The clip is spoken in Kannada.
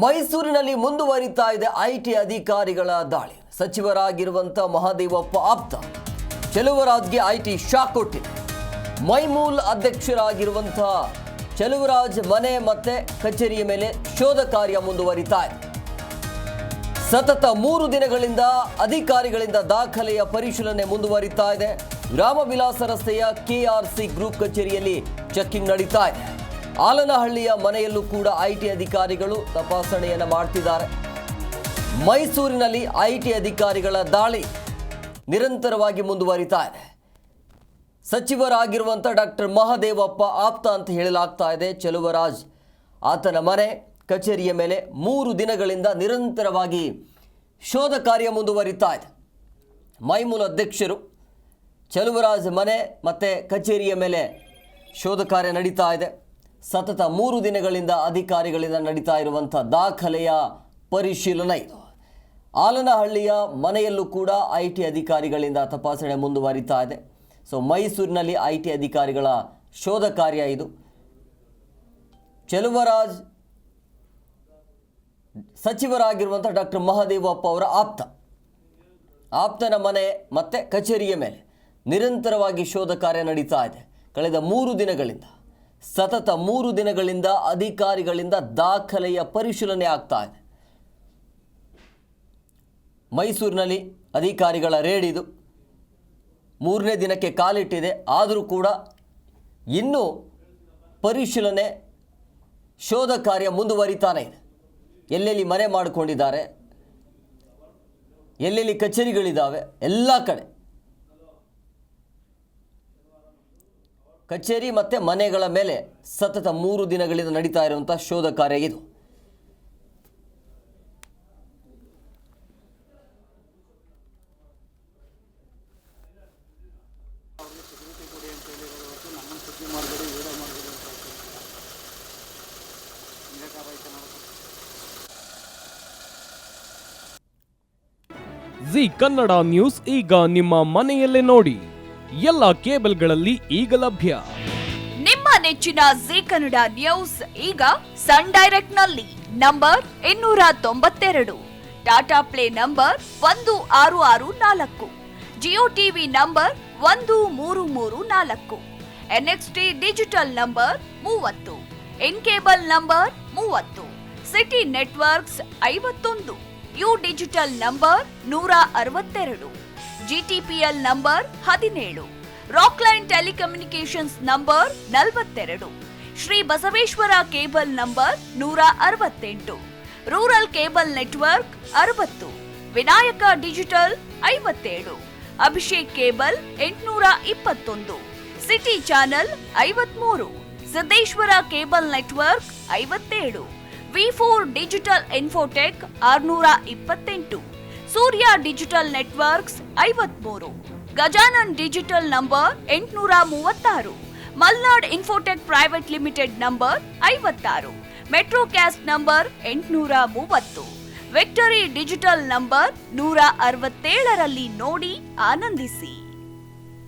ಮೈಸೂರಿನಲ್ಲಿ ಮುಂದುವರಿತಾ ಇದೆ ಐಟಿ ಅಧಿಕಾರಿಗಳ ದಾಳಿ. ಸಚಿವರಾಗಿರುವಂತ ಮಹದೇವಪ್ಪ ಆಪ್ತ ಚೆಲುವರಾಜ್ಗೆ ಐಟಿ ಶಾಕ್ ಕೊಟ್ಟಿದೆ. ಮೈಮೂಲ್ ಅಧ್ಯಕ್ಷರಾಗಿರುವಂತ ಚೆಲುವರಾಜ್ ಮನೆ ಮತ್ತೆ ಕಚೇರಿಯ ಮೇಲೆ ಶೋಧ ಕಾರ್ಯ ಮುಂದುವರಿತಾ ಇದೆ. ಸತತ 3 ದಿನಗಳಿಂದ ಅಧಿಕಾರಿಗಳಿಂದ ದಾಖಲೆಯ ಪರಿಶೀಲನೆ ಮುಂದುವರಿತಾ ಇದೆ. ರಾಮವಿಲಾಸ ರಸ್ತೆಯ ಕೆಆರ್ಸಿ ಗ್ರೂಪ್ ಕಚೇರಿಯಲ್ಲಿ ಚೆಕಿಂಗ್ ನಡೀತಾ ಇದೆ. ಆಲನಹಳ್ಳಿಯ ಮನೆಯಲ್ಲೂ ಕೂಡ ಐಟಿ ಅಧಿಕಾರಿಗಳು ತಪಾಸಣೆಯನ್ನು ಮಾಡ್ತಿದ್ದಾರೆ. ಮೈಸೂರಿನಲ್ಲಿ ಐಟಿ ಅಧಿಕಾರಿಗಳ ದಾಳಿ ನಿರಂತರವಾಗಿ ಮುಂದುವರಿತಾ ಇದೆ. ಸಚಿವರಾಗಿರುವಂಥ ಡಾಕ್ಟರ್ ಮಹದೇವಪ್ಪ ಆಪ್ತ ಅಂತ ಹೇಳಲಾಗ್ತಾ ಇದೆ ಚೆಲುವರಾಜ್ ಆತನ ಮನೆ ಕಚೇರಿಯ ಮೇಲೆ 3 ದಿನಗಳಿಂದ ನಿರಂತರವಾಗಿ ಶೋಧ ಕಾರ್ಯ ಮುಂದುವರಿತಾ ಇದೆ. ಮೈಮೂಲ್ ಅಧ್ಯಕ್ಷರು ಚೆಲುವರಾಜ್ ಮನೆ ಮತ್ತು ಕಚೇರಿಯ ಮೇಲೆ ಶೋಧ ಕಾರ್ಯ ನಡೀತಾ ಇದೆ. ಸತತ 3 ದಿನಗಳಿಂದ ಅಧಿಕಾರಿಗಳಿಂದ ನಡೀತಾ ಇರುವಂಥ ದಾಖಲೆಯ ಪರಿಶೀಲನೆ ಇದು. ಆಲನಹಳ್ಳಿಯ ಮನೆಯಲ್ಲೂ ಕೂಡ ಐಟಿ ಅಧಿಕಾರಿಗಳಿಂದ ತಪಾಸಣೆ ಮುಂದುವರಿತಾ ಇದೆ. ಸೊ ಮೈಸೂರಿನಲ್ಲಿ ಐಟಿ ಅಧಿಕಾರಿಗಳ ಶೋಧ ಕಾರ್ಯ ಇದು. ಚೆಲುವರಾಜ್ ಸಚಿವರಾಗಿರುವಂಥ ಡಾಕ್ಟರ್ ಮಹದೇವಪ್ಪ ಅವರ ಆಪ್ತನ ಮನೆ ಮತ್ತು ಕಚೇರಿಯ ಮೇಲೆ ನಿರಂತರವಾಗಿ ಶೋಧ ಕಾರ್ಯ ನಡೀತಾ ಇದೆ. ಕಳೆದ 3 ದಿನಗಳಿಂದ ಸತತ 3 ದಿನಗಳಿಂದ ಅಧಿಕಾರಿಗಳಿಂದ ದಾಖಲೆಯ ಪರಿಶೀಲನೆ ಆಗ್ತಾ ಇದೆ. ಮೈಸೂರಿನಲ್ಲಿ ಅಧಿಕಾರಿಗಳ ರೇಡ್ ಇದು 3ನೇ ದಿನಕ್ಕೆ ಕಾಲಿಟ್ಟಿದೆ. ಆದರೂ ಕೂಡ ಇನ್ನೂ ಪರಿಶೀಲನೆ ಶೋಧ ಕಾರ್ಯ ಮುಂದುವರಿತಾನೆ ಇದೆ. ಎಲ್ಲೆಲ್ಲಿ ಮನೆ ಮಾಡಿಕೊಂಡಿದ್ದಾರೆ, ಎಲ್ಲೆಲ್ಲಿ ಕಚೇರಿಗಳಿದ್ದಾವೆ, ಎಲ್ಲ ಕಡೆ ಕಚೇರಿ ಮತ್ತು ಮನೆಗಳ ಮೇಲೆ ಸತತ 3 ದಿನಗಳಿಂದ ನಡೀತಾ ಇರುವಂಥ ಶೋಧ ಕಾರ್ಯ ಇದು. ಜಿ ಕನ್ನಡ ನ್ಯೂಸ್ ಈಗ ನಿಮ್ಮ ಮನೆಯಲ್ಲೇ ನೋಡಿ. ಎಲ್ಲ ಕೇಬಲ್ಗಳಲ್ಲಿ ಈಗ ಲಭ್ಯ. ನಿಮ್ಮ ನೆಚ್ಚಿನ ಜಿ ಕನ್ನಡ ನ್ಯೂಸ್ ಈಗ ಸನ್ ಡೈರೆಕ್ಟ್ ನಲ್ಲಿ number 292, Tata play number 1664, Jio TV number 1334, NXT digital number 30, in cable number 30, city networks 51, U digital number 162, GTPL number 17, Rockline telecommunications number 42, Shri Basaveshwara cable number 168, rural cable network 60, Vinayaka digital 57, Abhishek cable 821, city channel 53, Siddeshwara cable network 57, V4 digital Infotech 628, Surya digital networks 53, Gajanan digital number 836, Malnad Infotech private limited number 56, Metrocast number 830, Victory Digital number 167ರಲ್ಲಿ ನೋಡಿ ಆನಂದಿಸಿ.